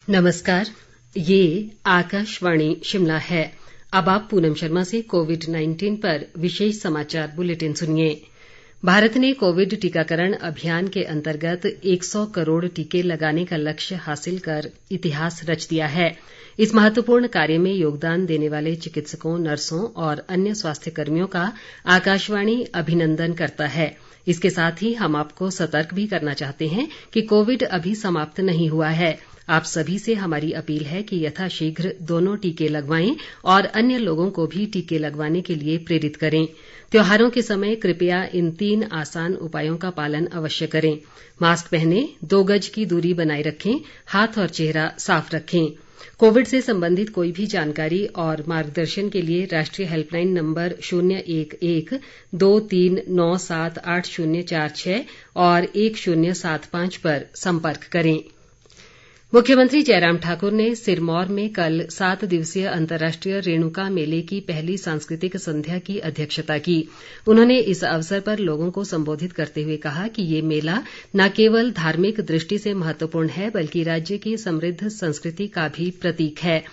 नमस्कार, ये आकाशवाणी शिमला है। अब आप पूनम शर्मा से कोविड-19 पर विशेष समाचार बुलेटिन सुनिए। भारत ने कोविड टीकाकरण अभियान के अंतर्गत 100 करोड़ टीके लगाने का लक्ष्य हासिल कर इतिहास रच दिया है। इस महत्वपूर्ण कार्य में योगदान देने वाले चिकित्सकों, नर्सों और अन्य स्वास्थ्य कर्मियों का आकाशवाणी अभिनंदन करता है। इसके साथ ही हम आपको सतर्क भी करना चाहते हैं कि कोविड अभी समाप्त नहीं हुआ है। आप सभी से हमारी अपील है कि यथाशीघ्र दोनों टीके लगवाएं और अन्य लोगों को भी टीके लगवाने के लिए प्रेरित करें। त्योहारों के समय कृपया इन 3 आसान उपायों का पालन अवश्य करें। मास्क पहनें, 2 गज की दूरी बनाए रखें, हाथ और चेहरा साफ रखें। कोविड से संबंधित कोई भी जानकारी और मार्गदर्शन के लिए राष्ट्रीय हेल्पलाइन नंबर 011 2397 8046 और 1075 पर संपर्क करें। मुख्यमंत्री जयराम ठाकुर ने सिरमौर में कल 7 दिवसीय अंतर्राष्ट्रीय रेणुका मेले की पहली सांस्कृतिक संध्या की अध्यक्षता की। उन्होंने इस अवसर पर लोगों को संबोधित करते हुए कहा कि ये मेला न केवल धार्मिक दृष्टि से महत्वपूर्ण है बल्कि राज्य की समृद्ध संस्कृति का भी प्रतीक है।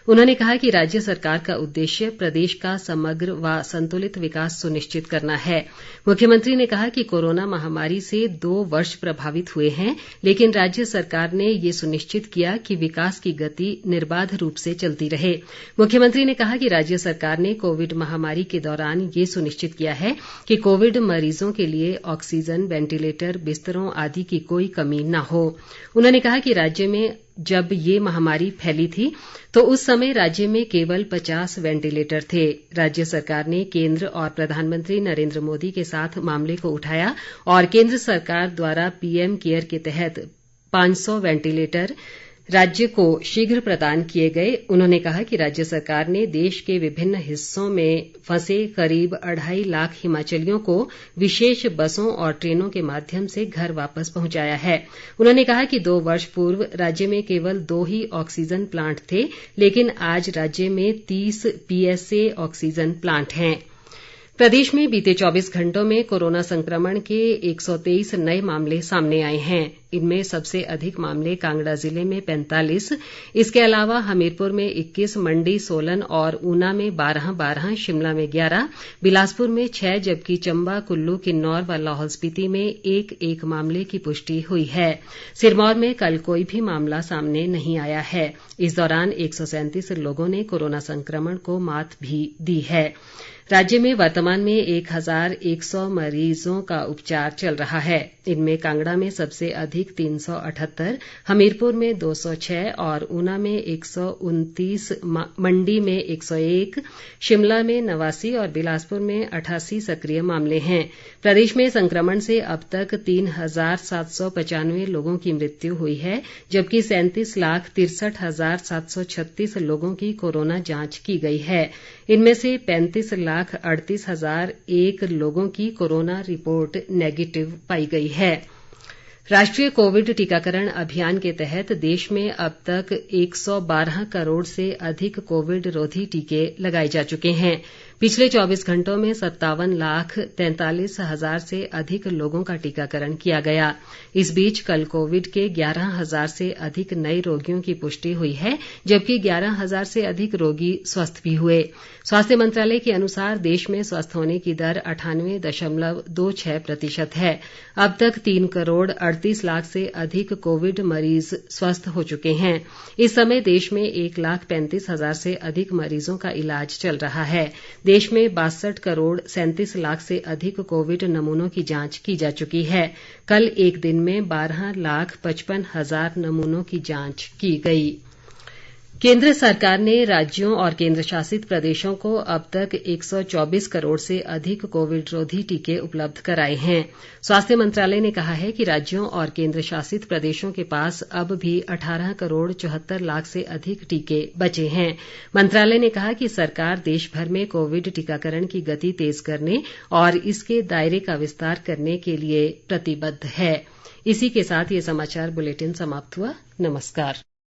उन्होंने कहा कि राज्य सरकार का उद्देश्य प्रदेश का समग्र व संतुलित विकास सुनिश्चित करना है। मुख्यमंत्री ने कहा कि कोरोना महामारी से 2 वर्ष प्रभावित हुए हैं, लेकिन राज्य सरकार ने ये सुनिश्चित किया कि विकास की गति निर्बाध रूप से चलती रहे। मुख्यमंत्री ने कहा कि राज्य सरकार ने कोविड महामारी के दौरान ये सुनिश्चित किया है कि कोविड मरीजों के लिए ऑक्सीजन, वेंटिलेटर, बिस्तरों आदि की कोई कमी न हो। उन्होंने कहा कि राज्य में जब ये महामारी फैली थी तो उस समय राज्य में केवल 50 वेंटिलेटर थे। राज्य सरकार ने केंद्र और प्रधानमंत्री नरेंद्र मोदी के साथ मामले को उठाया और केंद्र सरकार द्वारा पीएम केयर के तहत 500 वेंटिलेटर राज्य को शीघ्र प्रदान किए गए। उन्होंने कहा कि राज्य सरकार ने देश के विभिन्न हिस्सों में फंसे करीब 2.5 लाख हिमाचलियों को विशेष बसों और ट्रेनों के माध्यम से घर वापस पहुंचाया है। उन्होंने कहा कि 2 वर्ष पूर्व राज्य में केवल 2 ही ऑक्सीजन प्लांट थे, लेकिन आज राज्य में 30 पीएसए ऑक्सीजन प्लांट हैं। प्रदेश में बीते 24 घंटों में कोरोना संक्रमण के 123 नए मामले सामने आए हैं। इनमें सबसे अधिक मामले कांगड़ा जिले में 45, इसके अलावा हमीरपुर में 21, मंडी, सोलन और ऊना में 12, शिमला में 11, बिलासपुर में 6 जबकि चंबा, कुल्लू, किन्नौर व लाहौल स्पीति में एक मामले की पुष्टि हुई है। सिरमौर में कल कोई भी मामला सामने नहीं आया है। इस दौरान 137 लोगों ने कोरोना संक्रमण को मात भी दी है। राज्य में वर्तमान में 1100 मरीजों का उपचार चल रहा है। इनमें कांगड़ा में सबसे अधिक 378, हमीरपुर में 206 और ऊना में 129, मंडी में 101, शिमला में 89 और बिलासपुर में 88 सक्रिय मामले हैं। प्रदेश में संक्रमण से अब तक 3,795 लोगों की मृत्यु हुई है, जबकि 37,63,736 लोगों की कोरोना जांच की गई है। इनमें से 35,38,001 लोगों की कोरोना रिपोर्ट नेगेटिव पाई गई है। राष्ट्रीय कोविड टीकाकरण अभियान के तहत देश में अब तक 112 करोड़ से अधिक कोविड रोधी टीके लगाए जा चुके हैं। पिछले 24 घंटों में 57,43,000 से अधिक लोगों का टीकाकरण किया गया। इस बीच कल कोविड के 11,000 से अधिक नए रोगियों की पुष्टि हुई है, जबकि 11,000 से अधिक रोगी स्वस्थ भी हुए। स्वास्थ्य मंत्रालय के अनुसार देश में स्वस्थ होने की दर 98.26% है। अब तक 3 करोड़ 38 लाख से अधिक कोविड मरीज स्वस्थ हो चुके हैं। इस समय देश में 1,35,000 से अधिक मरीजों का इलाज चल रहा है। देश में 62 करोड़ 37 लाख से अधिक कोविड नमूनों की जांच की जा चुकी है। कल एक दिन में 12,55,000 नमूनों की जांच की गई। केंद्र सरकार ने राज्यों और केंद्र शासित प्रदेशों को अब तक 124 करोड़ से अधिक कोविड रोधी टीके उपलब्ध कराए हैं। स्वास्थ्य मंत्रालय ने कहा है कि राज्यों और केंद्र शासित प्रदेशों के पास अब भी 18 करोड़ 74 लाख से अधिक टीके बचे हैं। मंत्रालय ने कहा कि सरकार देश भर में कोविड टीकाकरण की गति तेज करने और इसके दायरे का विस्तार करने के लिए प्रतिबद्ध है। इसी के साथ ये समाचार बुलेटिन समाप्त हुआ। नमस्कार।